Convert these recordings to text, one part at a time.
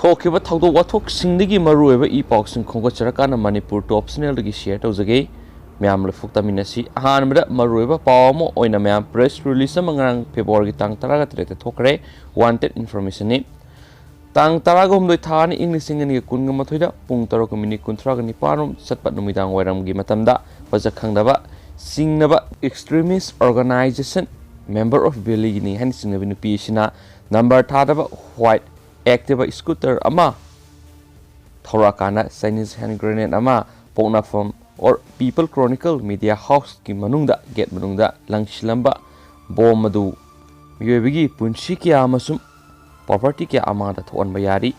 थोखिबा थौदोक वाथोकसिंगदगी मरुएबा ई पाउसिंग खोंगचरकाना मणिपुर टॉप चैनलदगी शेयर तौजगे म्याम लफुक्तमिनसी अहानबदा मरुएबा पावमो ओइना म्याम प्रेस रिलीज मंगांग फेब्रुआरी तांग 13 थोकरे वांटेड इन्फॉर्मेशन ने तांग 13 थानी इंग्लिशिंगनि कुनगमथोइदा पुंग 13:30 सत्पा नुमिदांग वैरमगी मतमदा बजखंगदबा सिंगनबा एक्सट्रीमिस्ट ऑर्गेनाइजेशन मेंबर ऑफ बेलीगिनी हन सिंगनबि नुपीसिना नंबर थादबा व्हाइट एक्टिव स्कूटर अमा थौराकाना चाइनीज हैंड ग्रेनेड अमा पोकनाफम और पीपल क्रॉनिकल मीडिया हाउस की मनुंगदा गेट मनुंगदा लंगशिलंबा बॉम मदु मियोबिगी पुंसी क्या अमसुम प्रॉपर्टी क्या अमादा थोन बयारी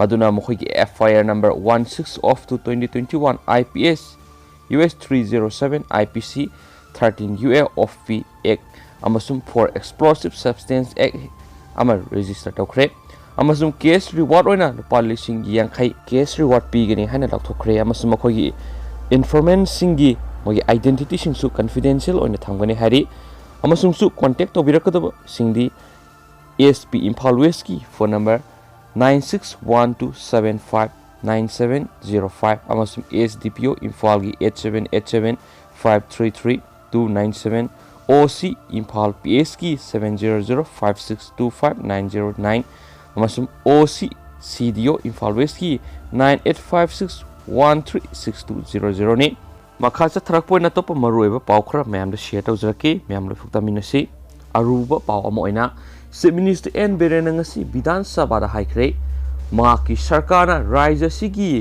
मदुना मुखिगी FIR number 16 of 2021 IPS US 307 IPC 13 UA of P Act अमसुम for explosive substance act अमा रजिस्टर तौखरे अमसुम केस रिवार्ड ओइना लुपा लिसिंग यांखै केस रिवार्ड पीगनी हाना लौथोखरे अमसुम मखोगी इन्फॉर्मेंट सिंगी मोगी आइडेंटिटी सिंगसु कॉन्फिडेंशियल ओइना थांगबने हारी अमसुम सु कांटेक्ट तोबिरकदब सिंगदी ASP इम्फाल वेस्ट की फोन नंबर 9612759705 अमसुम ASDPO इम्फाल की 8787533297 OC इम्फाल PS की 70056259009 अमसुम OC CDO इम्फाल वेस्ट की 9856136200 ने मखा चथरकपो नतोप मरुएबा पाव खरा मैम शेयर तौजरके मैम लफुक्तमिनसी अरुबा पाव अमा ओइना chief minister N Biren ngasi Vidhan Sabha दा हाइख्रे माकी सरकारना राज्य सिगी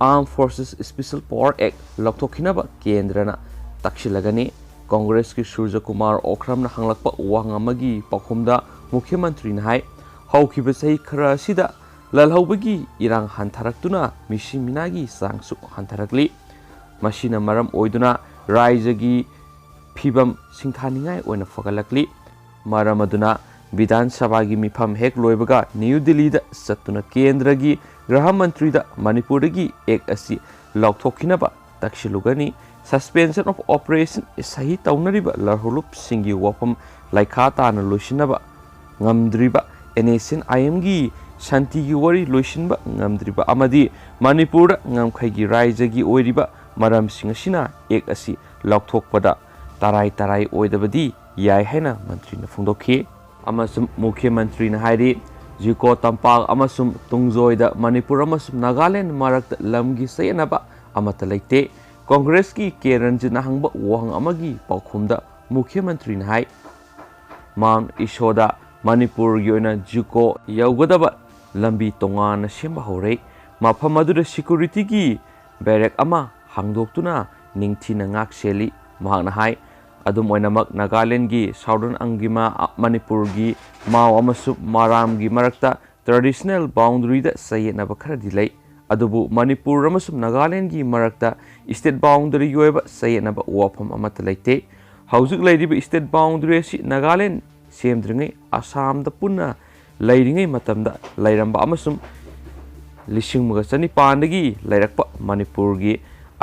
arm forces special power act लौथोखिनबा केंद्रना तक्षिलगनी कांग्रेस की सूर्य कुमार ओखरमना हंगलकपा वांग अमगी पाखुमदा मुख्यमंत्री नाय हौखिबा सही खरा सिदा ललहौबगी इरांग हंथरक्तुना मिसि मिनागी सांगसु हंथरकली मसिना मरम ओइदुना राज्यगी फिबम सिंथानिंगाय ओइना फगलकली मरम अदुना विधान सभा की मिफम हेक लोइबगा न्यू दिल्ली दा सत्तुना केंद्र की गृह मंत्री दा मणिपुर की एक असी लौथोखिनबा तक्षिलुगनी सस्पेंशन ऑफ ऑपरेशन सही तौनरिबा लरहुलुप सिंगी वफम लाइखा ताना लोइसिनबा ngamdriba NSN IM gi shanti gi wari loisinba ngamdriba amadi Manipur ngamkhai gi raija gi oiriba maram singasina ek asi laukthokpada tarai oidabadi yai haina mantri na phungdokhi amasum mukhya mantri na hairi jiko tampak amasum tungjoida Manipur amasum Nagaland marak lamgi sayanaba amata leite Congress ki Keranjina hangba wahang amagi paukhumda mukhya mantri na hai Mount Ishoda Manipur yoina juko yaugadaba lambi tongana semba hore mafam aduda security gi barrack ama hangdoktuna ningthina ngak seli mahakna hai adum oinamak Nagaland gi Southern Angima Manipur gi Mao amasu Maram gi marakta traditional boundary da sayena bakhara dilai adubu Manipur amasum Nagaland gi marakta state boundary yoeba sayena ba wafam amata leite haujuk laidiba state boundary si Nagaland सेमद्रिङै आसामदा पुन्ना लैरिङै मतमदा लैरम्बा अमसुम लिसिंगमगा चनिपानदगी लैरक्पा मणिपुरगी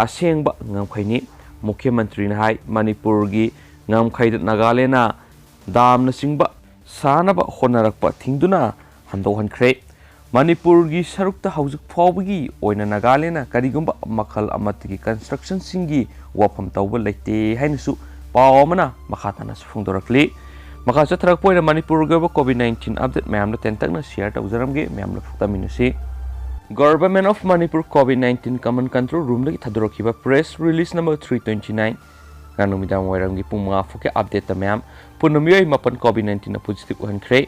असेंगबा ngamkhayni मुख्यमंत्री हाय मणिपुरगी ngamkhayda Nagalandna दामना सिंगबा सानबा होनरक्पा थिंगदुना हंदोहनख्रे मणिपुरगी सरुक्ता हौजुक फावबगी ओइना Nagalandna करिगुम्बा मखल अमतगी construction सिंगी वाफम तौबा लैते हायनसु पाव अमना मखाताना सुफुंदोरक्ली मखा चथरकपोइना मणिपुर गब COVID-19 update मैम तेंतकना share तौजरमगे मैम फुक्तमिनसी गवर्नमेंट ऑफ मणिपुर COVID-19 कमन कंट्रोल रूम दगी थदरखिबा प्रेस रिलीज नंबर 329 गानुमिदाम वैरमगी पुंगा फुके अपडेट मैम पुनमियोय मपन COVID-19 पॉजिटिव हनख्रे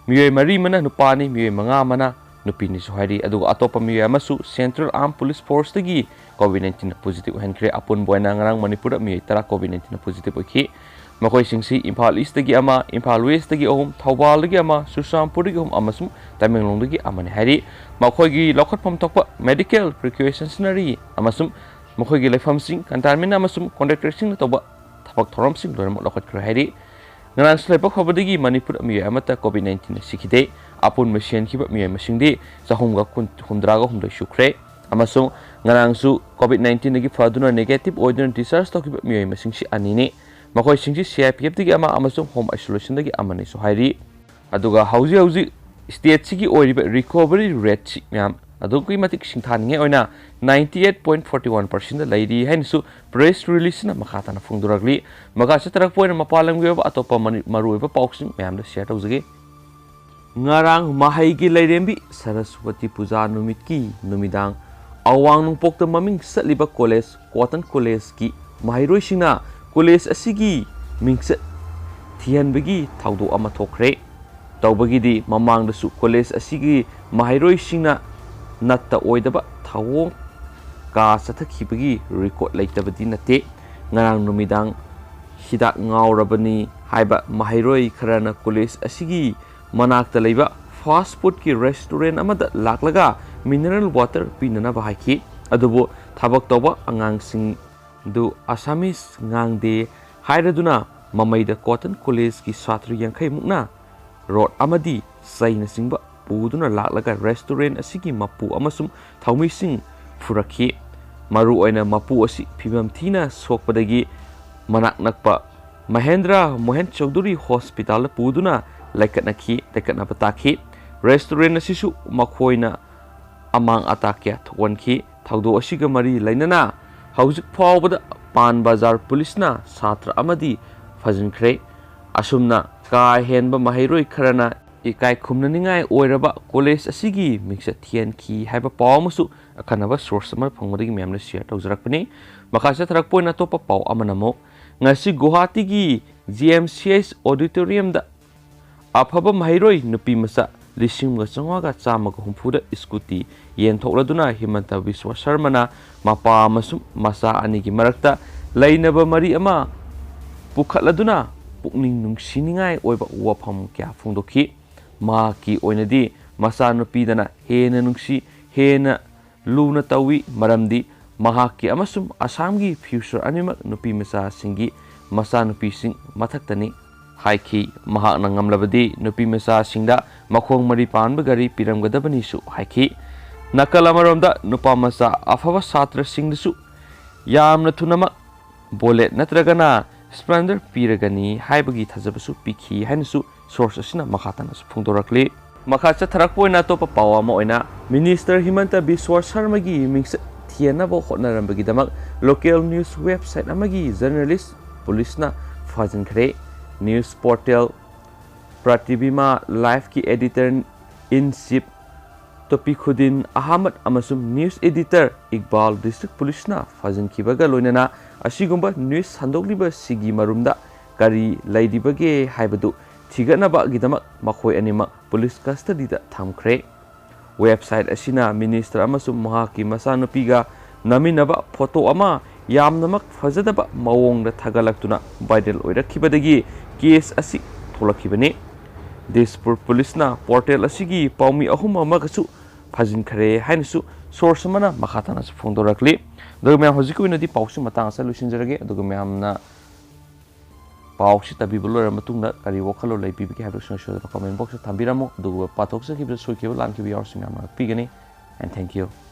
मियोय मरी मना नुपानी मियोय मंगा मना नुपिनी सोहारी अदुग अतोपा मियोय अमसु सेंट्रल आर्म पुलिस फोर्स दगी COVID-19 पॉजिटिव हनख्रे अपुन बोयना ngarang मणिपुर मियोय तरा COVID-19 पॉजिटिव ओखि मकोई सिंसी इम्फाल ईस्ट दगी अमा इम्फाल वेस्ट दगी अहुम थौबाल दगी अमा सुरसामपुर दगी अहुम अमसुम तमेंगलोंग दगी अमने हारी मकोई लौखटफम थोकपा मेडिकल प्रिकॉशनरी अमसुम मकोई लेफम सिंग कंटामिन अमसुम कॉन्टैक्ट ट्रेसिंग तोबा थबक थोरम सिंग लोरम लौखटख्र हारी ngran slepa khobadagi Manipur miyoy amata COVID-19 sikide apun machine khiba miyoy masingdi sahumga hundraga humdoi sukre amasung ngarangsu COVID-19 dagi faduna negative ordinary discharge to khiba miyoy masingsi anini मकोई सिंसी CIPF दगी अमा अमसुम home isolation दगी अमने सो हाइरी अदुगा हौजी ꯁ꯭ꯇꯦꯠꯁꯤꯒꯤ ꯑꯣꯏꯔꯤꯕ recovery ꯔꯦꯠꯁꯤ ꯃꯌꯥꯝ ꯑꯗꯨꯛꯀꯤ ꯃꯇꯤꯛ ꯁꯤꯡꯊꯥꯅꯤꯡꯉꯥꯏ ꯑꯣꯏꯅ 98.41% ꯂꯩꯔꯤ ꯍꯥꯏꯅꯁꯨ press ꯔꯤꯂꯤꯁꯅ ꯃꯈꯥ ꯇꯥꯅ ꯐꯣꯡꯗꯣꯔꯛꯂꯤ ꯃꯈꯥ ꯆꯠꯊꯔꯛꯄ ꯑꯣꯏꯅ ꯃꯄꯥꯟ ꯂꯝꯒꯤ ꯑꯣꯏꯕ ꯑꯇꯣꯞꯄ ꯃꯔꯨꯑꯣꯏꯕ ꯄꯥꯎꯁꯤꯡ ꯃꯌꯥꯝꯗ ꯁꯤꯌꯔ ꯇꯧꯖꯒꯦ ngarang mahaygi lairembi Saraswati Puja numitki numidang awang nungpokta maming satliba college Cotton College ki mahairoi singna college asigi mingset thianbagi thaudo ama thokre tawbagi di mamang dasu college asigi mahairoi singna natta oidaba thawong ka sathakibagi record leitabadi nate ngarang numidang hidak ngaurabani haiba mahairoi kharana college asigi manakta leiba fast food ki restaurant amada laklaga mineral water pinana haiki adubu thabak toba angang sing du Assamese ngangde hairaduna mamaida Cotton College ki satru yankai mukna road amadi saina singba puduna laklaga restaurant asigi mapu amasum thaumi sing furakhi maru oina mapu asi phibam thina sokpadagi manak nakpa Mahendra Mohan Chowdhury Hospital puduna laikatna pataki restaurant asisu makhoina amang atakya thonki thaudo asiga mari lainana hauzik phawbada Pan Bazar Police na satra amadi fajinkhre asumna ka henba mahairoi kharana ikai khumnaningai oiraba college asigi mingsa thian ki haiba pawmusu akanaba source ma phangmadi memna share tawjarakpani makha tharak poina topa paw amanamo ngasi Guwahati gi GMCH auditorium da afaba mahairoi nupi masa lising changwaga chamaga humfuda scooty yen thokladuna Himanta Biswa Sharmana mapa masum masa ani gi marakta lainaba mari ama pukhatladuna pukning nungsiningai oiba wafam kya phungdokhi ma ki oinadi masa nupi dana hena nungsi hena luna tawi maramdi mahaki amasum Assam gi future animak nupi masa singi masa nupi sing mathaktani haiki mahakna ngamlabadi nupi mesa singda makhong mari panba gari piramgadabani su haiki nakalamaramda nupa masa afaba satra singdasu yamna thunama bullet natragana splendor piragani haibagi thajabasu pikhi hainasu source asina makhatana phungdorakli makha chatharakpoina topa pawa ma oina minister Himanta Biswa Sharma gi mingsa thianaba hotnarambagi damak local news website amagi journalist police na fajinkhre news portal Pratibima Live ki editor in chief Topikhuddin Ahmad amasum news editor Iqbal district police na fajin kibaga loinana asigumba news handokliba sigi marumda kari laidibage haibadu thiganaba gidamak makhoi anima police custody da thamkhre website asina minister amasum mahaki masanupiga naminaba photo ama yamnamak fajadaba mawongda thagalaktuna viral oirakhibadagi case asi tholakibani Dispur police na portal asigi paumi ahum amagasu fajin khare hainasu source mana makhatana phongdorakli dogme hojikuina di pausi matang sa lusinjarage dogme amna pausi tabi bolora matungna kari wakhalo laipi bi habru social comment box thambiramo dugu pathoksa kibra soikebo lankibi yarsing amna pigani and thank you